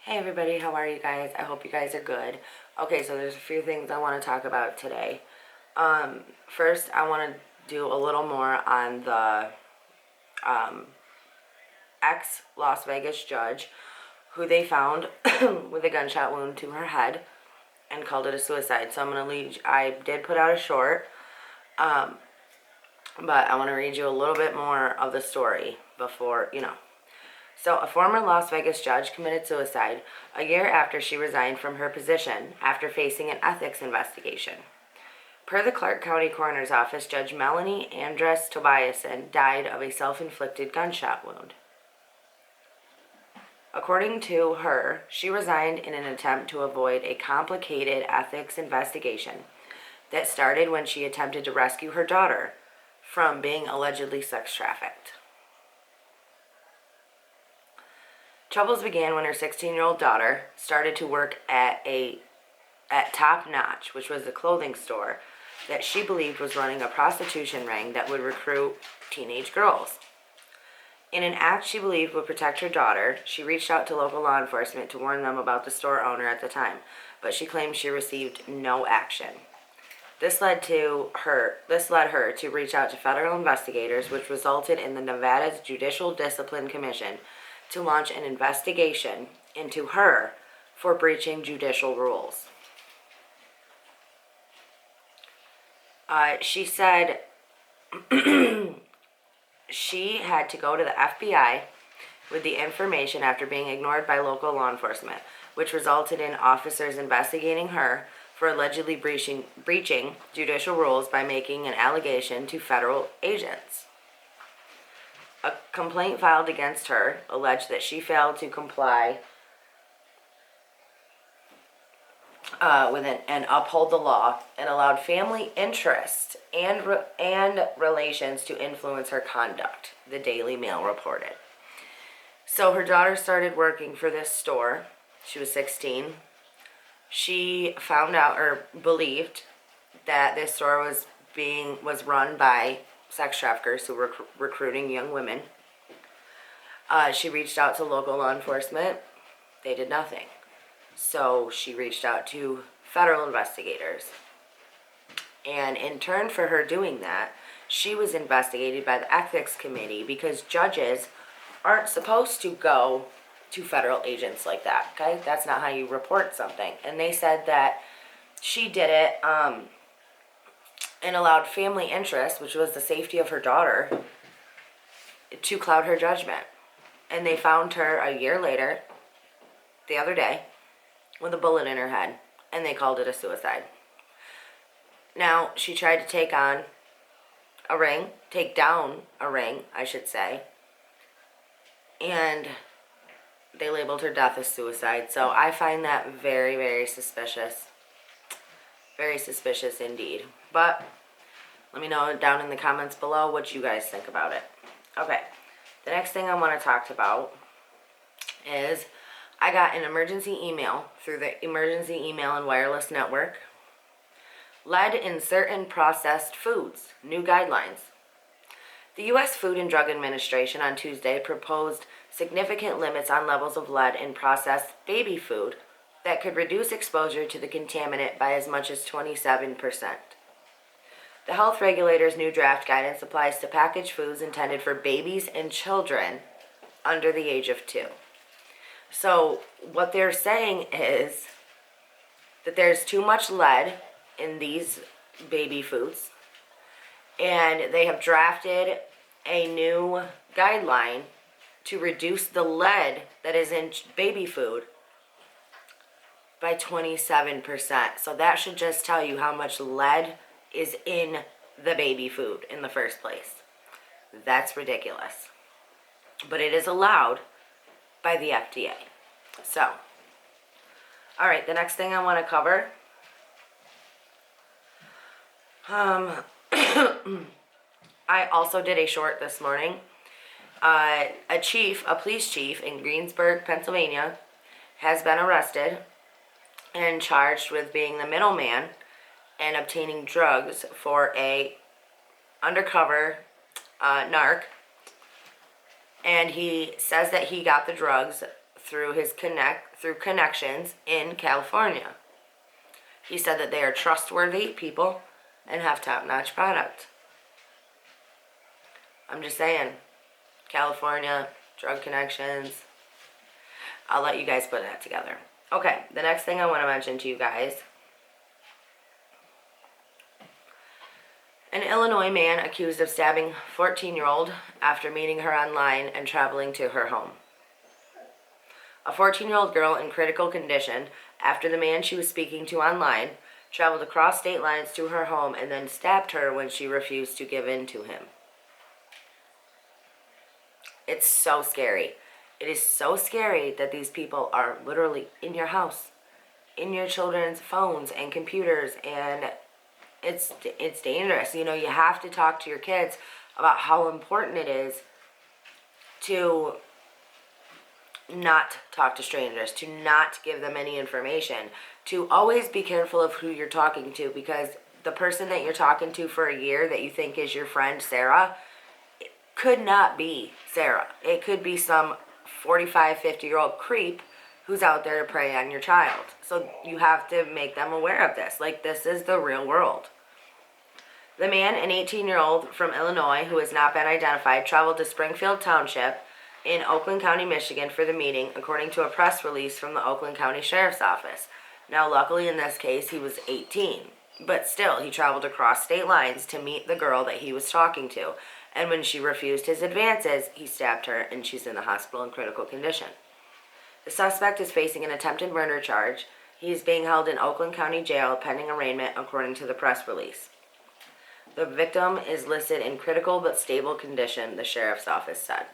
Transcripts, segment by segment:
Hey everybody, how are you guys? I hope you guys are good. Okay, so there's a few things I want to talk about today. First, I want to do a little more on the ex-Las Vegas judge who they found with a gunshot wound to her head and called it a suicide. So I'm going to lead, I did put out a short, but I want to read you a little bit more of the story before. So, a former Las Vegas judge committed suicide a year after she resigned from her position after facing an ethics investigation. Per the Clark County Coroner's Office, Judge Melanie Andress Tobiasen died of a self-inflicted gunshot wound. According to her, she resigned in an attempt to avoid a complicated ethics investigation that started when she attempted to rescue her daughter from being allegedly sex trafficked. Troubles began when her 16-year-old daughter started to work at Top Notch, which was a clothing store that she believed was running a prostitution ring that would recruit teenage girls. In an act she believed would protect her daughter, she reached out to local law enforcement to warn them about the store owner at the time, but she claimed she received no action. This led her to reach out to federal investigators, which resulted in the Nevada's Judicial Discipline Commission to launch an investigation into her for breaching judicial rules. She said she had to go to the FBI with the information after being ignored by local law enforcement, which resulted in officers investigating her for allegedly breaching judicial rules by making an allegation to federal agents. A complaint filed against her alleged that she failed to comply and uphold the law and allowed family interest and relations to influence her conduct, the Daily Mail reported. So her daughter started working for this store. She was 16. She found out or believed that this store was run by sex traffickers who were recruiting young women. She reached out to local law enforcement. They did nothing. So she reached out to federal investigators. And in turn for her doing that, she was investigated by the ethics committee because judges aren't supposed to go to federal agents like that, okay? That's not how you report something. And they said that she did it and allowed family interest, which was the safety of her daughter, to cloud her judgment. And they found her a year later, the other day, with a bullet in her head, and they called it a suicide. Now, she tried to take down a ring, I should say, and they labeled her death as suicide. So I find that very, very suspicious. Very suspicious indeed. But let me know down in the comments below what you guys think about it. Okay, the next thing I want to talk about is I got an emergency email through the Emergency Email and Wireless Network. Lead in certain processed foods, new guidelines. The U.S. Food and Drug Administration on Tuesday proposed significant limits on levels of lead in processed baby food that could reduce exposure to the contaminant by as much as 27%. The health regulator's new draft guidance applies to packaged foods intended for babies and children under the age of 2. So what they're saying is that there's too much lead in these baby foods, and they have drafted a new guideline to reduce the lead that is in baby food by 27%. So that should just tell you how much lead is in the baby food in the first place. That's ridiculous. But it is allowed by the FDA. So, all right, the next thing I want to cover, I also did a short this morning. A police chief in Greensburg, Pennsylvania, has been arrested and charged with being the middleman and obtaining drugs for a undercover narc. And he says that he got the drugs through connections in California. He said that they are trustworthy people and have top-notch product. I'm just saying, California, drug connections. I'll let you guys put that together. Okay, the next thing I want to mention to you guys. An Illinois man accused of stabbing 14-year-old after meeting her online and traveling to her home. A 14-year-old girl in critical condition after the man she was speaking to online traveled across state lines to her home and then stabbed her when she refused to give in to him. It's so scary. It is so scary that these people are literally in your house, in your children's phones and computers, and it's dangerous. You know, you have to talk to your kids about how important it is to not talk to strangers, to not give them any information, to always be careful of who you're talking to, because the person that you're talking to for a year that you think is your friend Sarah could not be Sarah. It could be some 45, 50-year-old creep who's out there to prey on your child. So you have to make them aware of this. Like, this is the real world. The man, an 18-year-old from Illinois who has not been identified, traveled to Springfield Township in Oakland County, Michigan for the meeting, according to a press release from the Oakland County Sheriff's Office. Now, luckily in this case, he was 18, but still, he traveled across state lines to meet the girl that he was talking to, and when she refused his advances, he stabbed her, and she's in the hospital in critical condition. The suspect is facing an attempted murder charge. He is being held in Oakland County Jail pending arraignment, according to the press release. The victim is listed in critical but stable condition, the sheriff's office said.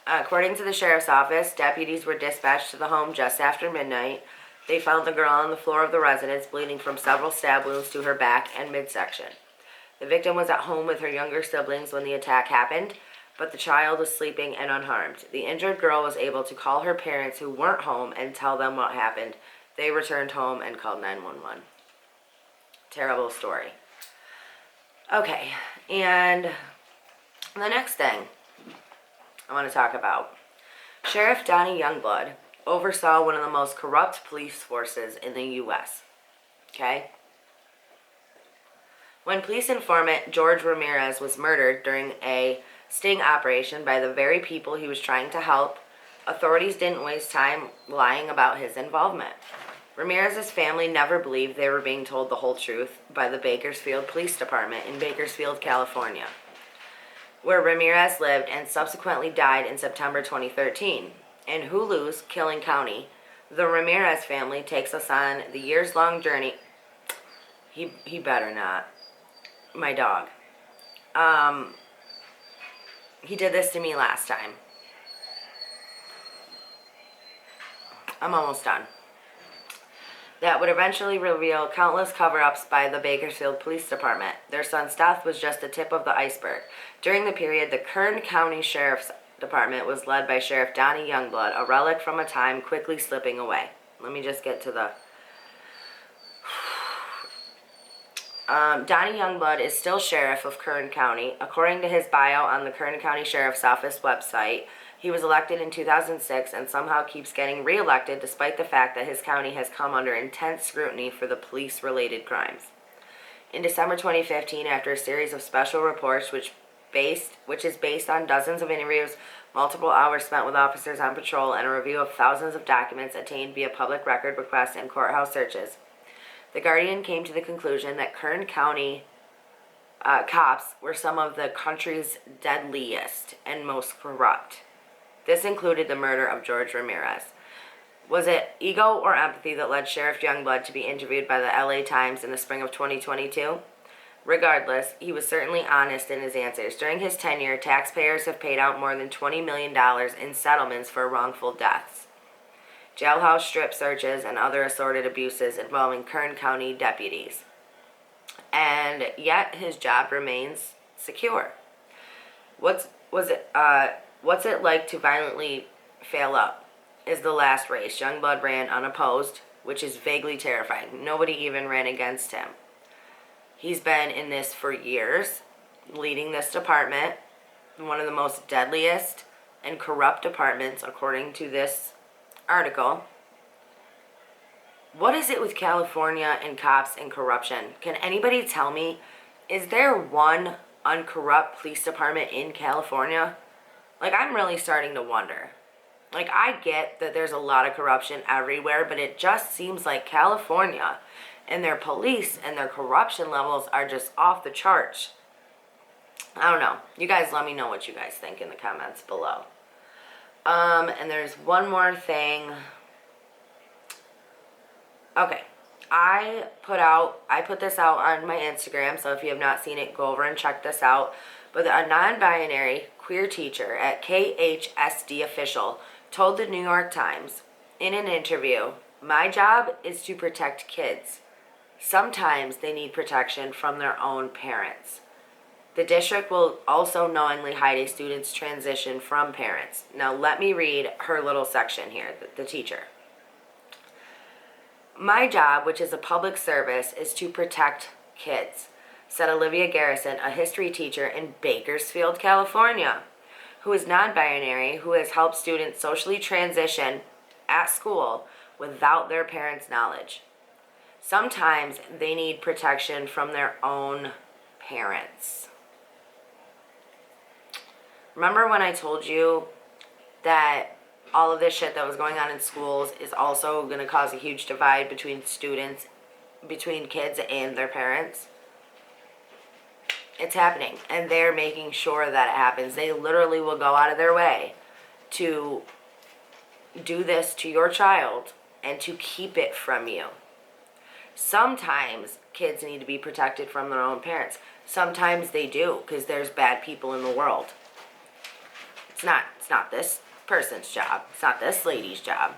According to the sheriff's office, deputies were dispatched to the home just after midnight. They found the girl on the floor of the residence, bleeding from several stab wounds to her back and midsection. The victim was at home with her younger siblings when the attack happened, but the child was sleeping and unharmed. The injured girl was able to call her parents, who weren't home, and tell them what happened. They returned home and called 911. Terrible story. Okay, and the next thing I want to talk about. Sheriff Donnie Youngblood oversaw one of the most corrupt police forces in the U.S. Okay? When police informant George Ramirez was murdered during a sting operation by the very people he was trying to help, authorities didn't waste time lying about his involvement. Ramirez's family never believed they were being told the whole truth by the Bakersfield Police Department in Bakersfield, California, where Ramirez lived and subsequently died in September 2013. In Hulu's Killing County, the Ramirez family takes us on the years-long journey. He better not. My dog. He did this to me last time. I'm almost done. That would eventually reveal countless cover-ups by the Bakersfield Police Department. Their son's death was just the tip of the iceberg. During the period, the Kern County Sheriff's Department was led by Sheriff Donnie Youngblood, a relic from a time quickly slipping away. Let me just get to the... Donnie Youngblood is still sheriff of Kern County. According to his bio on the Kern County Sheriff's Office website, he was elected in 2006 and somehow keeps getting re-elected despite the fact that his county has come under intense scrutiny for the police-related crimes. In December 2015, after a series of special reports which is based on dozens of interviews, multiple hours spent with officers on patrol, and a review of thousands of documents obtained via public record requests and courthouse searches, The Guardian came to the conclusion that Kern County cops were some of the country's deadliest and most corrupt. This included the murder of George Ramirez. Was it ego or empathy that led Sheriff Youngblood to be interviewed by the LA Times in the spring of 2022? Regardless, he was certainly honest in his answers. During his tenure, taxpayers have paid out more than $20 million in settlements for wrongful deaths, jailhouse strip searches, and other assorted abuses involving Kern County deputies. And yet his job remains secure. What's it like to violently fail up? Is the last race. Youngblood ran unopposed, which is vaguely terrifying. Nobody even ran against him. He's been in this for years, leading this department, one of the most deadliest, and corrupt departments, according to this article. What is it with California and cops and corruption? Can anybody tell me, is there one uncorrupt police department in California? Like, I'm really starting to wonder. Like, I get that there's a lot of corruption everywhere, but it just seems like California and their police and their corruption levels are just off the charts. I don't know. You guys let me know what you guys think in the comments below. And there's one more thing. Okay. I put this out on my Instagram, so if you have not seen it, go over and check this out. But a non-binary queer teacher at KHSD official told the New York Times in an interview, "My job is to protect kids. Sometimes they need protection from their own parents. The district will also knowingly hide a student's transition from parents." Now let me read her little section here, the teacher. "My job, which is a public service, is to protect kids," said Olivia Garrison, a history teacher in Bakersfield, California, who is non-binary, who has helped students socially transition at school without their parents' knowledge. Sometimes they need protection from their own parents. Remember when I told you that all of this shit that was going on in schools is also going to cause a huge divide between students, between kids and their parents? It's happening, and they're making sure that it happens. They literally will go out of their way to do this to your child and to keep it from you. Sometimes kids need to be protected from their own parents. Sometimes they do, because there's bad people in the world. It's not this person's job. It's not this lady's job.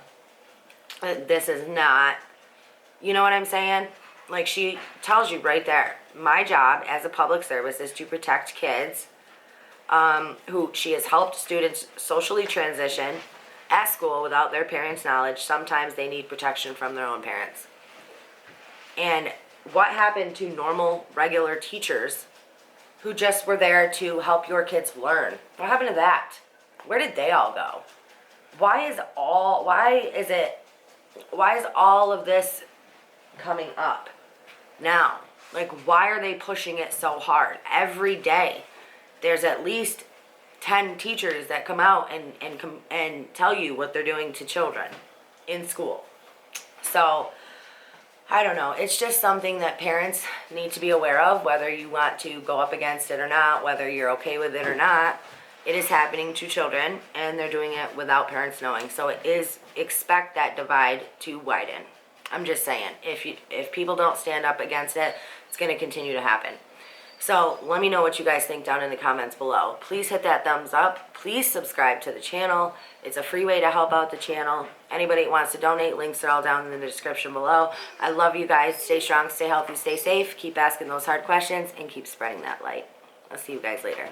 This is not, you know what I'm saying? Like, she tells you right there, my job as a public service is to protect kids who she has helped students socially transition at school without their parents' knowledge. Sometimes they need protection from their own parents. And what happened to normal, regular teachers who just were there to help your kids learn? What happened to that? Where did they all go? Why is all of this coming up now? Like, why are they pushing it so hard? Every day there's at least 10 teachers that come out and tell you what they're doing to children in school. So I don't know. It's just something that parents need to be aware of, whether you want to go up against it or not, whether you're okay with it or not. It is happening to children, and they're doing it without parents knowing. So expect that divide to widen. I'm just saying, if people don't stand up against it, it's going to continue to happen. So let me know what you guys think down in the comments below. Please hit that thumbs up. Please subscribe to the channel. It's a free way to help out the channel. Anybody that wants to donate, links are all down in the description below. I love you guys. Stay strong, stay healthy, stay safe. Keep asking those hard questions, and keep spreading that light. I'll see you guys later.